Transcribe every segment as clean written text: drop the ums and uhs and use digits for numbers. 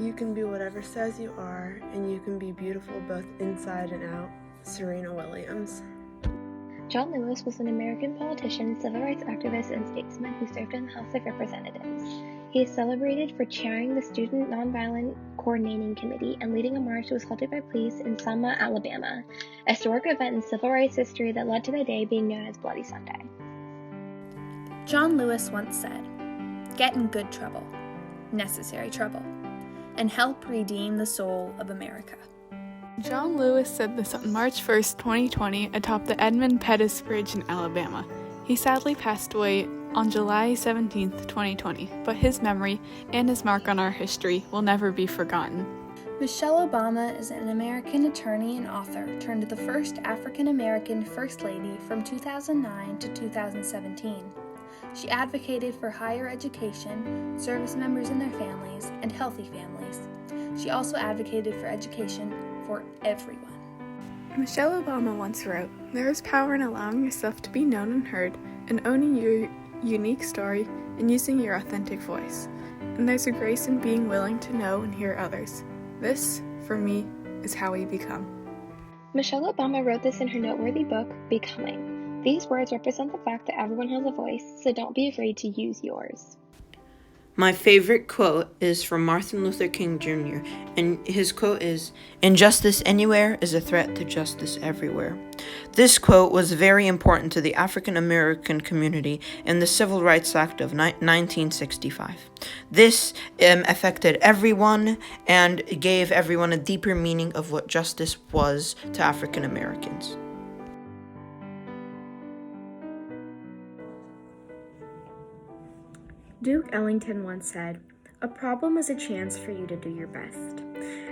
You can be whatever size you are, and you can be beautiful both inside and out. Serena Williams. John Lewis was an American politician, civil rights activist, and statesman who served in the House of Representatives. He is celebrated for chairing the Student Nonviolent Coordinating Committee and leading a march that was halted by police in Selma, Alabama, a historic event in civil rights history that led to the day being known as Bloody Sunday. John Lewis once said, "Get in good trouble, necessary trouble, and help redeem the soul of America." John Lewis said this on March 1st, 2020, atop the Edmund Pettus Bridge in Alabama. He sadly passed away on July 17th, 2020, but his memory and his mark on our history will never be forgotten. Michelle Obama is an American attorney and author turned the first African-American First Lady from 2009 to 2017. She advocated for higher education, service members and their families, and healthy families. She also advocated for education for everyone. Michelle Obama once wrote, "There is power in allowing yourself to be known and heard, and owning your unique story and using your authentic voice. And there's a grace in being willing to know and hear others. This, for me, is how we become." Michelle Obama wrote this in her noteworthy book, Becoming. These words represent the fact that everyone has a voice, so don't be afraid to use yours. My favorite quote is from Martin Luther King Jr., and his quote is, "Injustice anywhere is a threat to justice everywhere." This quote was very important to the African American community in the Civil Rights Act of 1965. This affected everyone and gave everyone a deeper meaning of what justice was to African Americans. Duke Ellington once said, "A problem is a chance for you to do your best."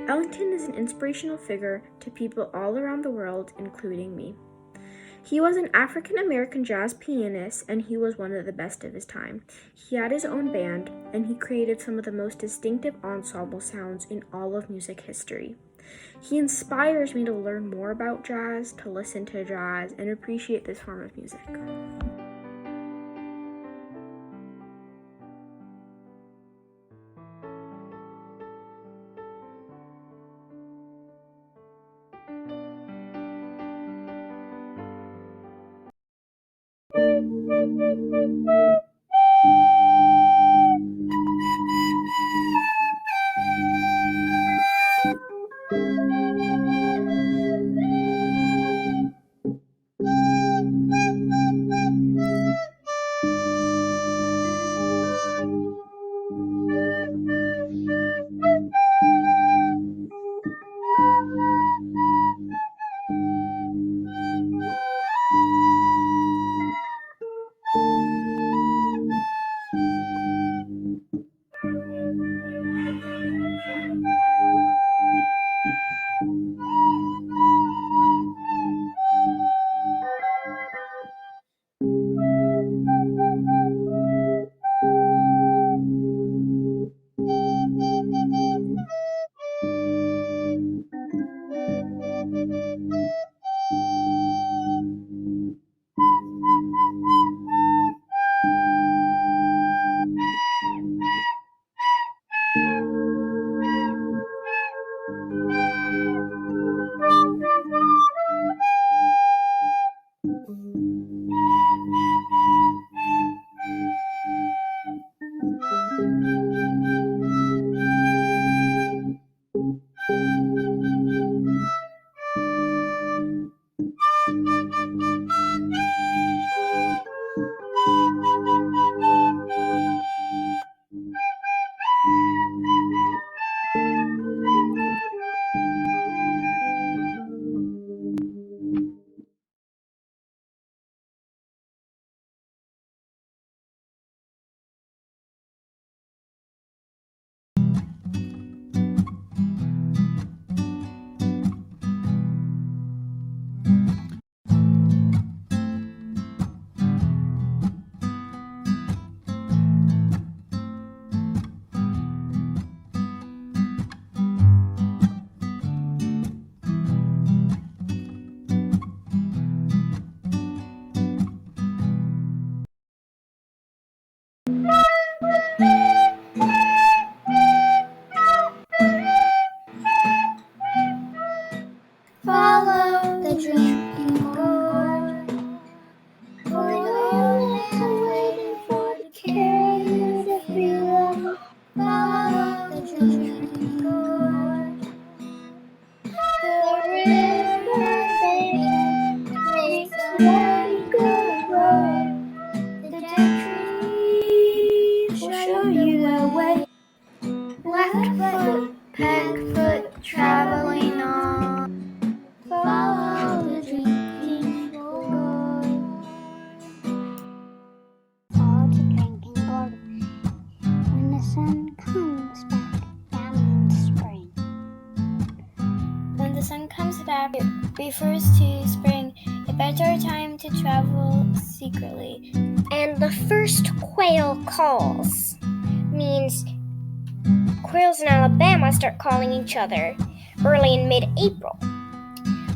Ellington is an inspirational figure to people all around the world, including me. He was an African-American jazz pianist, and he was one of the best of his time. He had his own band, and he created some of the most distinctive ensemble sounds in all of music history. He inspires me to learn more about jazz, to listen to jazz, and appreciate this form of music. very good road. The dead trees will show you the way. Left foot, peg foot, traveling on. Follow the drinking boy. Follow the drinking boy. When the sun comes back, that means spring. When the sun comes back, it refers to spring, a better time to travel secretly. And the first quail calls means quails in Alabama start calling each other early in mid-April.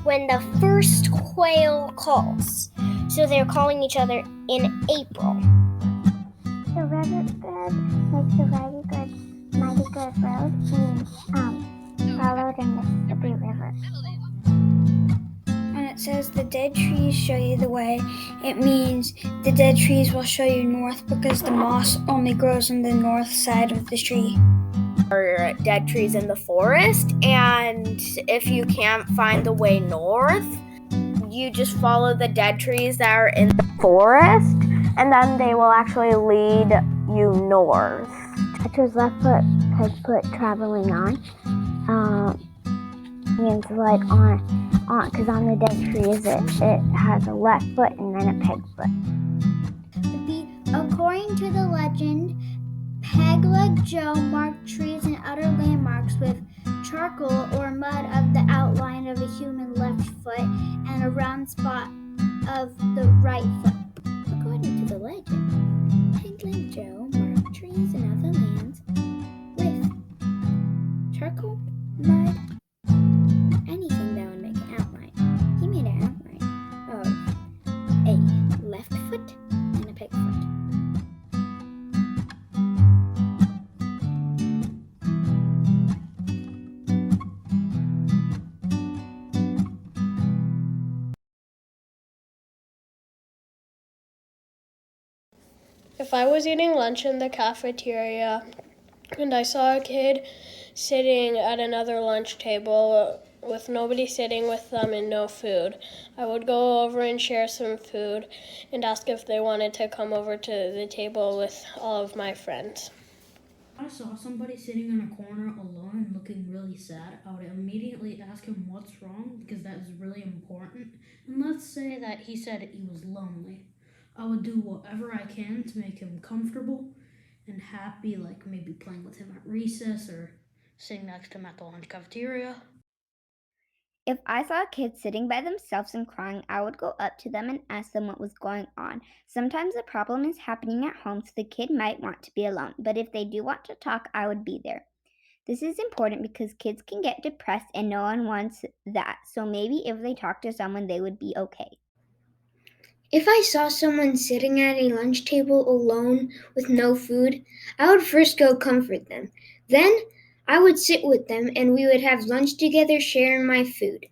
When the first quail calls, so they're calling each other in April. The riverbed makes a mighty good road means follow the Mississippi River. When it says the dead trees show you the way, it means the dead trees will show you north because the moss only grows on the north side of the tree. Or dead trees in the forest, and if you can't find the way north, you just follow the dead trees that are in the forest, and then they will actually lead you north. I chose left foot, peg foot, traveling on. Means like on, because on the dead trees it has a left foot and then a peg foot. According to the legend, Peg-Leg Joe marked trees and other landmarks with charcoal or mud of the outline of a human left foot and a round spot of the right foot. According to the legend, Peg-Leg Joe marked trees and other lands with charcoal, mud, anything that would make an outline. He made an outline of a left foot and a peg foot. If I was eating lunch in the cafeteria and I saw a kid sitting at another lunch table with nobody sitting with them and no food, I would go over and share some food and ask if they wanted to come over to the table with all of my friends. If I saw somebody sitting in a corner alone and looking really sad, I would immediately ask him what's wrong because that is really important. And let's say that he said he was lonely. I would do whatever I can to make him comfortable and happy, like maybe playing with him at recess or sitting next to him at the lunch cafeteria. If I saw a kid sitting by themselves and crying, I would go up to them and ask them what was going on. Sometimes the problem is happening at home, so the kid might want to be alone. But if they do want to talk, I would be there. This is important because kids can get depressed and no one wants that. So maybe if they talk to someone, they would be okay. If I saw someone sitting at a lunch table alone with no food, I would first go comfort them. Then I would sit with them and we would have lunch together, sharing my food.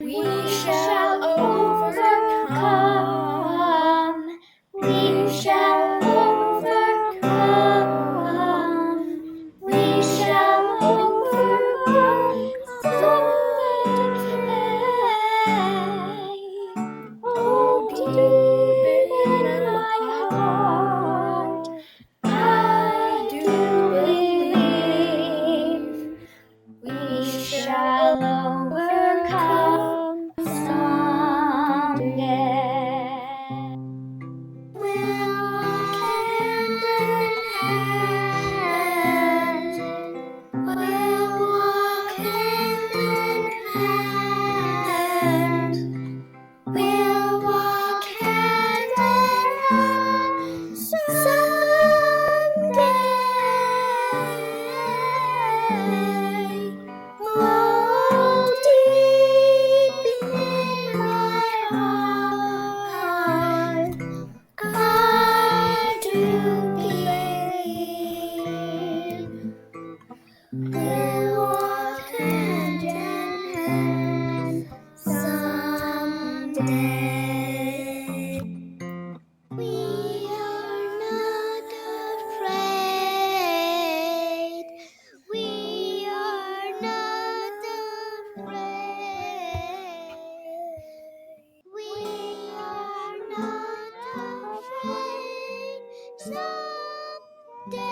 We shall overcome. We shall overcome. We shall overcome someday. Oh, deep in my heart. someday.